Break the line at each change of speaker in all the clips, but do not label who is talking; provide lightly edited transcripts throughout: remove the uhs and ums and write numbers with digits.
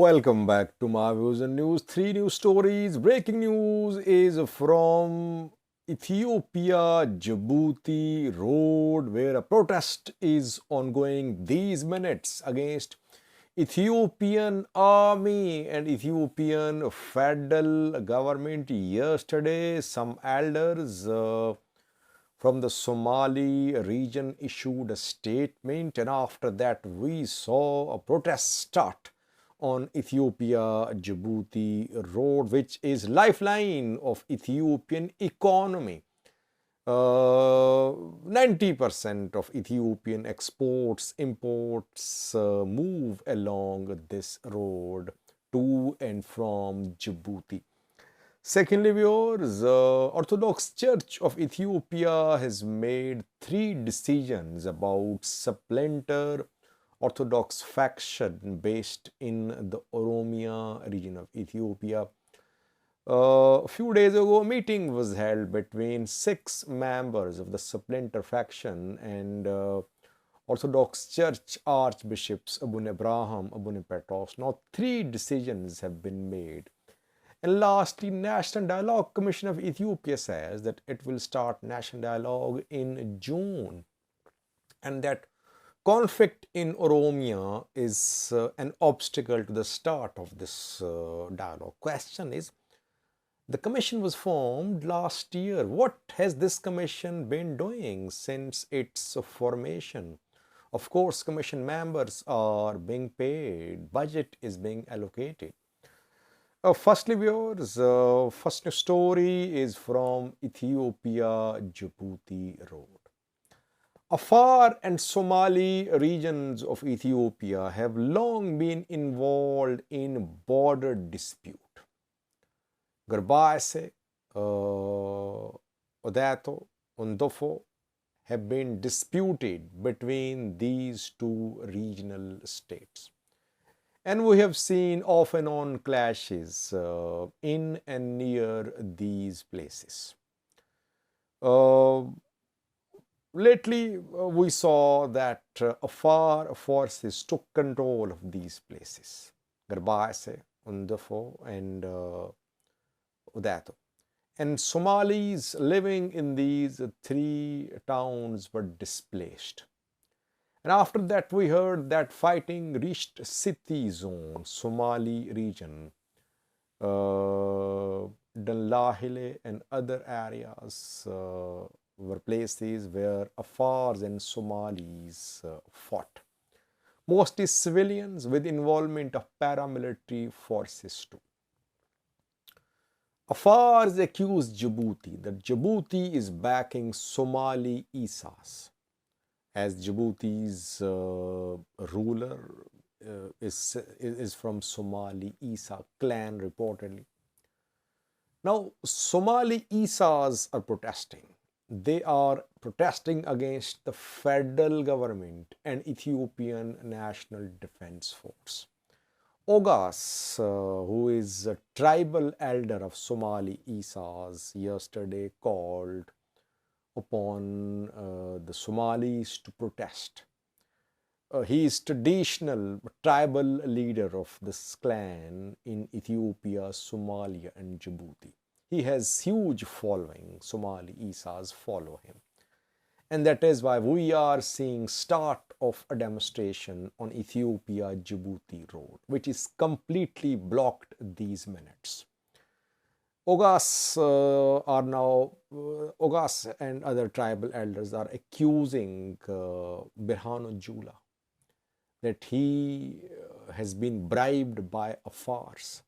Welcome back to my views and news. Three news stories. Breaking news is from Ethiopia Djibouti road, where a protest is ongoing these minutes against Ethiopian army and Ethiopian federal government. Yesterday, some elders from the Somali region issued a statement, and after that, we saw a protest start on Ethiopia Djibouti road, which is lifeline of Ethiopian economy. 90% of Ethiopian exports, imports move along this road to and from Djibouti. Secondly, viewers, Orthodox Church of Ethiopia has made three decisions about splinter Orthodox faction based in the Oromia region of Ethiopia. A few days ago, a meeting was held between six members of the splinter faction and Orthodox Church Archbishops Abune Abraham, Abune Petros. Now, three decisions have been made. And lastly, National Dialogue Commission of Ethiopia says that it will start national dialogue in June, and that conflict in Oromia is an obstacle to the start of this dialogue. Question is, the commission was formed last year. What has this commission been doing since its formation? Of course, commission members are being paid, budget is being allocated. Firstly, viewers, first news story is from Ethiopia Djibouti road. Afar and Somali regions of Ethiopia have long been involved in border dispute. Garbaise, Odato, Undofo have been disputed between these two regional states. And we have seen off and on clashes in and near these places. Lately, we saw that Afar forces took control of these places, Garbaise, Undafo, and Udato. And Somalis living in these three towns were displaced. And after that, we heard that fighting reached Sitti zone, Somali region, Danlahile and other areas were places where Afars and Somalis fought. Mostly civilians with involvement of paramilitary forces too. Afars accused Djibouti that Djibouti is backing Somali Isas, as Djibouti's ruler is from Somali Isa clan reportedly. Now, Somali Isas are protesting. They are protesting against the federal government and Ethiopian National Defense Force. Ogas, who is a tribal elder of Somali Isas, yesterday called upon the Somalis to protest. He is traditional tribal leader of this clan in Ethiopia, Somalia and Djibouti. He has huge following. Somali Isas follow him. And that is why we are seeing start of a demonstration on Ethiopia Djibouti road, which is completely blocked these minutes. Ogas Ogas and other tribal elders are accusing Birhanu Jula that he has been bribed by Afars.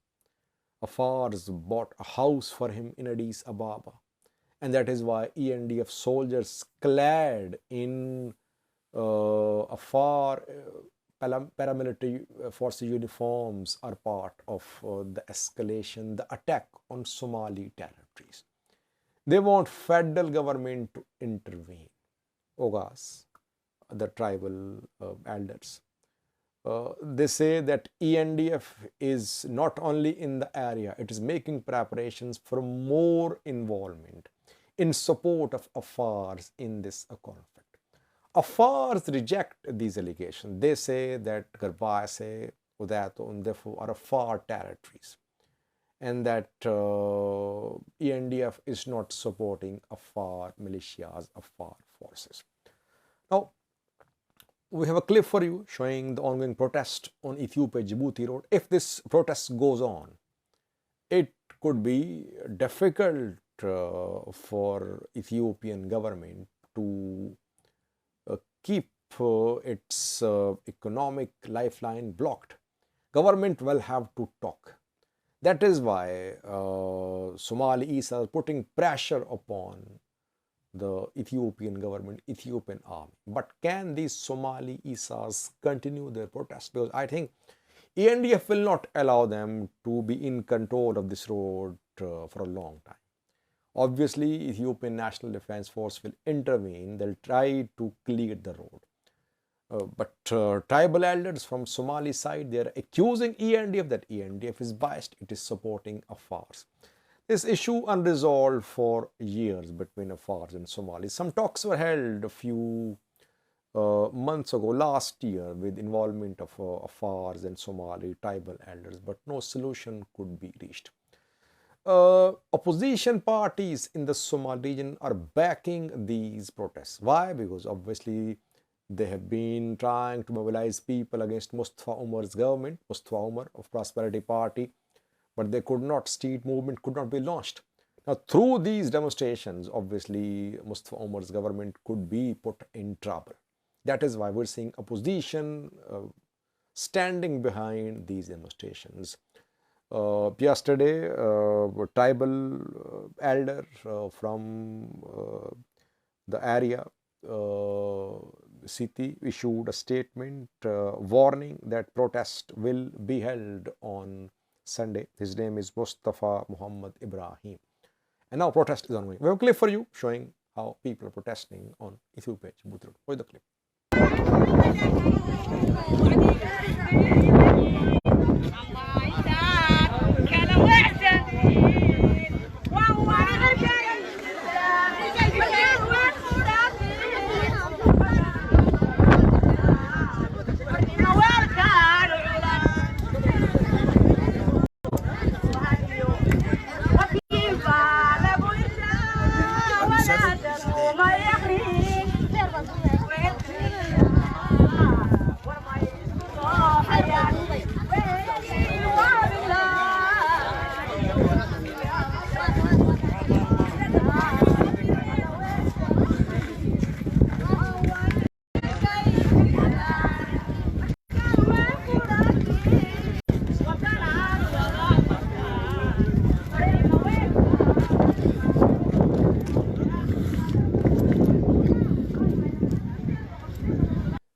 Afars bought a house for him in Addis Ababa, and that is why ENDF soldiers clad in Afar paramilitary forces uniforms are part of the escalation, the attack on Somali territories. They want federal government to intervene. Ogas, the tribal elders. They say that ENDF is not only in the area, it is making preparations for more involvement in support of Afars in this conflict. Afars reject these allegations. They say that Garbaise, وذاته and therefore are Afar territories, and that ENDF is not supporting Afar militias, Afar forces. Now, we have a clip for you showing the ongoing protest on Ethiopia-Djibouti road. If this protest goes on, it could be difficult for Ethiopian government to keep its economic lifeline blocked. Government will have to talk. That is why Somali East are putting pressure upon the Ethiopian government, Ethiopian army. But can these Somali Isas continue their protest? Because I think ENDF will not allow them to be in control of this road for a long time. Obviously, Ethiopian National Defense Force will intervene. They'll try to clear the road. But tribal elders from Somali side, they are accusing ENDF that ENDF is biased. It is supporting Afars. This issue unresolved for years between Afars and Somalis. Some talks were held a few months ago, last year, with involvement of Afars and Somali tribal elders, but no solution could be reached. Opposition parties in the Somali region are backing these protests. Why? Because obviously they have been trying to mobilize people against Mustafa Umar's government, Mustafa Umar of Prosperity Party, but they could not, street movement could not be launched. Now, through these demonstrations, obviously Mustafa Umar's government could be put in trouble. That is why we're seeing opposition standing behind these demonstrations. Yesterday, a tribal elder from the area, Sitti, issued a statement warning that protest will be held on Sunday. His name is Mustafa Muhammad Ibrahim. And now protest is ongoing. We have a clip for you showing how people are protesting on Ethiopia-Djibouti road. Where's the clip?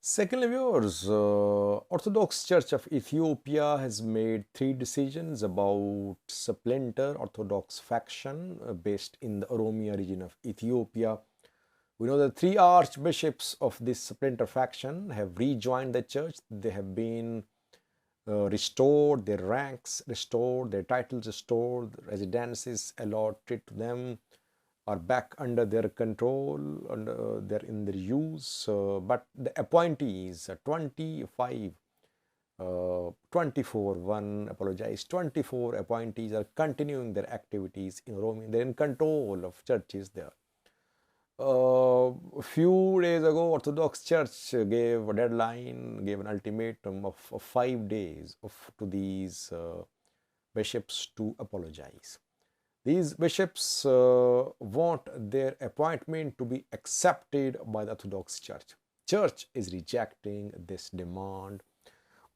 Secondly, viewers, Orthodox Church of Ethiopia has made 3 decisions about splinter Orthodox faction based in the Oromia region of Ethiopia. We know that 3 archbishops of this splinter faction have rejoined the church. They have been restored, their ranks restored, their titles restored, residences allotted to them are back under their control, and they're in their use. But the appointees, 24 appointees are continuing their activities in Rome. They're in control of churches there. A few days ago, Orthodox Church gave a deadline, gave an ultimatum of 5 days to these bishops to apologize. These bishops want their appointment to be accepted by the Orthodox Church. Church is rejecting this demand.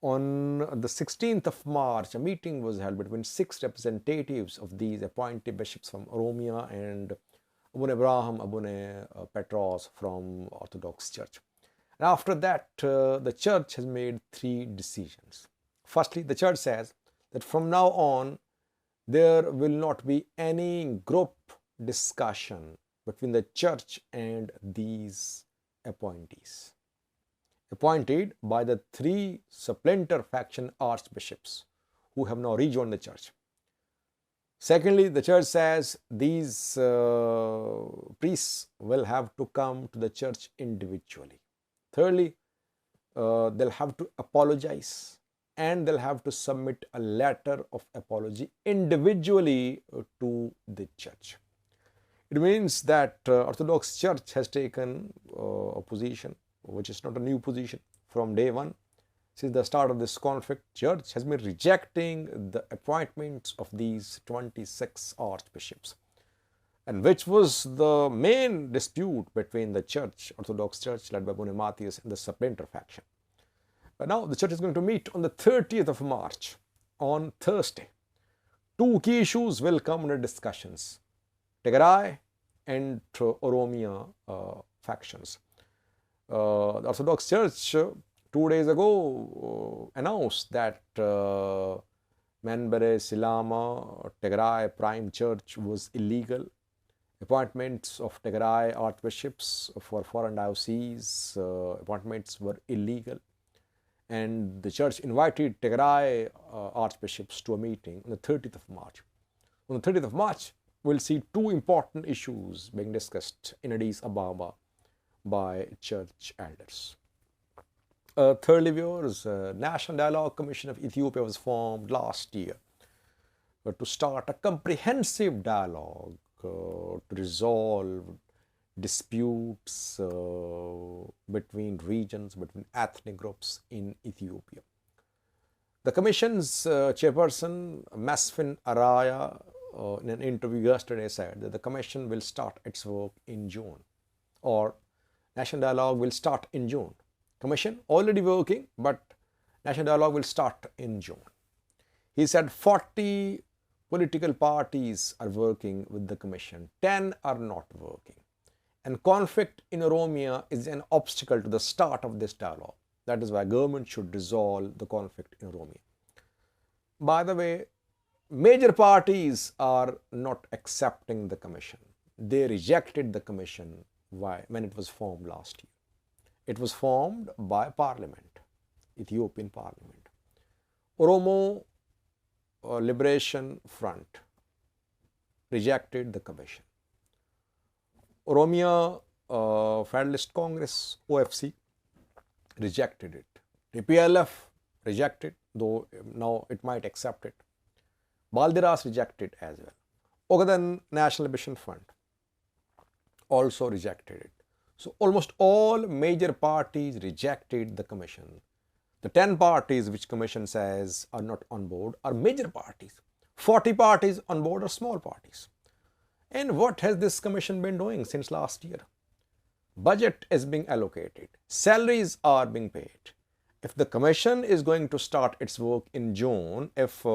On the 16th of March, a meeting was held between 6 representatives of these appointed bishops from Oromia and Abune Abraham, Abune Petros from Orthodox Church. And after that, the church has made 3 decisions. Firstly, the church says that from now on, there will not be any group discussion between the church and these appointees, appointed by the 3 splinter faction archbishops who have now rejoined the church. Secondly, the church says these priests will have to come to the church individually. Thirdly, they'll have to apologize and they'll have to submit a letter of apology individually to the church. It means that Orthodox Church has taken a position which is not a new position. From day one, since the start of this conflict, Church has been rejecting the appointments of these 26 archbishops, and which was the main dispute between the Church, Orthodox Church led by Bone Matthias, and the supplanter faction. But now the Church is going to meet on the 30th of March, on Thursday. Two key issues will come under discussions: Tigray and Oromia factions. The Orthodox Church 2 days ago announced that Menbere Silama Tigray Prime Church was illegal. Appointments of Tigray archbishops for foreign dioceses, appointments were illegal. And the church invited Tigray archbishops to a meeting on the 30th of March. On the 30th of March, we'll see two important issues being discussed in Addis Ababa by church elders. Thirdly, viewers, National Dialogue Commission of Ethiopia was formed last year to start a comprehensive dialogue to resolve disputes between regions, between ethnic groups in Ethiopia. The Commission's chairperson, Masfin Araya, in an interview yesterday said that the Commission will start its work in June, or National Dialogue will start in June. Commission already working, but National Dialogue will start in June. He said 40 political parties are working with the Commission, 10 are not working. And conflict in Oromia is an obstacle to the start of this dialogue. That is why government should resolve the conflict in Oromia. By the way, major parties are not accepting the Commission. They rejected the Commission when it was formed last year. It was formed by Parliament, Ethiopian Parliament. Oromo Liberation Front rejected the Commission. Oromia Federalist Congress, OFC, rejected it. TPLF rejected, though now it might accept it. Baldiras rejected as well. Ogaden National Liberation Front also rejected it. So almost all major parties rejected the Commission. The 10 parties which Commission says are not on board are major parties. 40 parties on board are small parties. And what has this Commission been doing since last year? Budget is being allocated. Salaries are being paid. If the Commission is going to start its work in June, if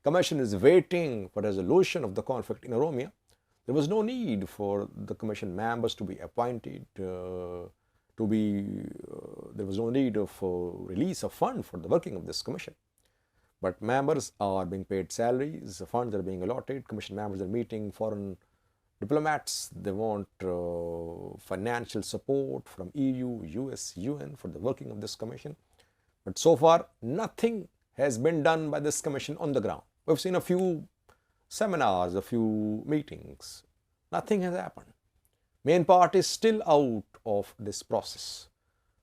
Commission is waiting for resolution of the conflict in Oromia, there was no need for the Commission members to be appointed, there was no need of release of fund for the working of this Commission. But members are being paid salaries, funds are being allotted, Commission members are meeting foreign diplomats, they want financial support from EU, US, UN for the working of this Commission. But so far, nothing has been done by this Commission on the ground. We've seen a few seminars, a few meetings. Nothing has happened. Main party is still out of this process.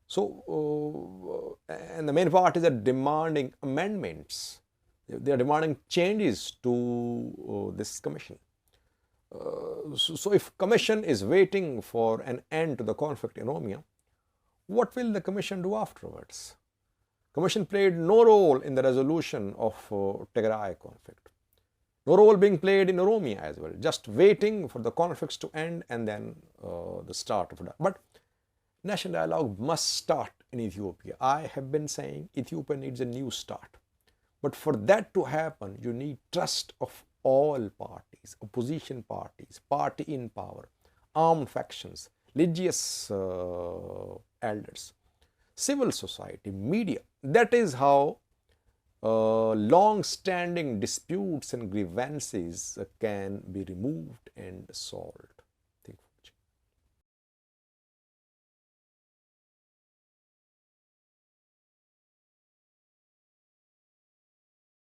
So, and the main parties are demanding amendments. They are demanding changes to this Commission. So if Commission is waiting for an end to the conflict in Oromia, what will the Commission do afterwards? Commission played no role in the resolution of Tigray conflict. No role being played in Oromia as well, just waiting for the conflicts to end and then the start of it. But national dialogue must start in Ethiopia. I have been saying Ethiopia needs a new start. But for that to happen, you need trust of all parties, opposition parties, party in power, armed factions, religious elders, civil society, media. That is how long-standing disputes and grievances can be removed and solved.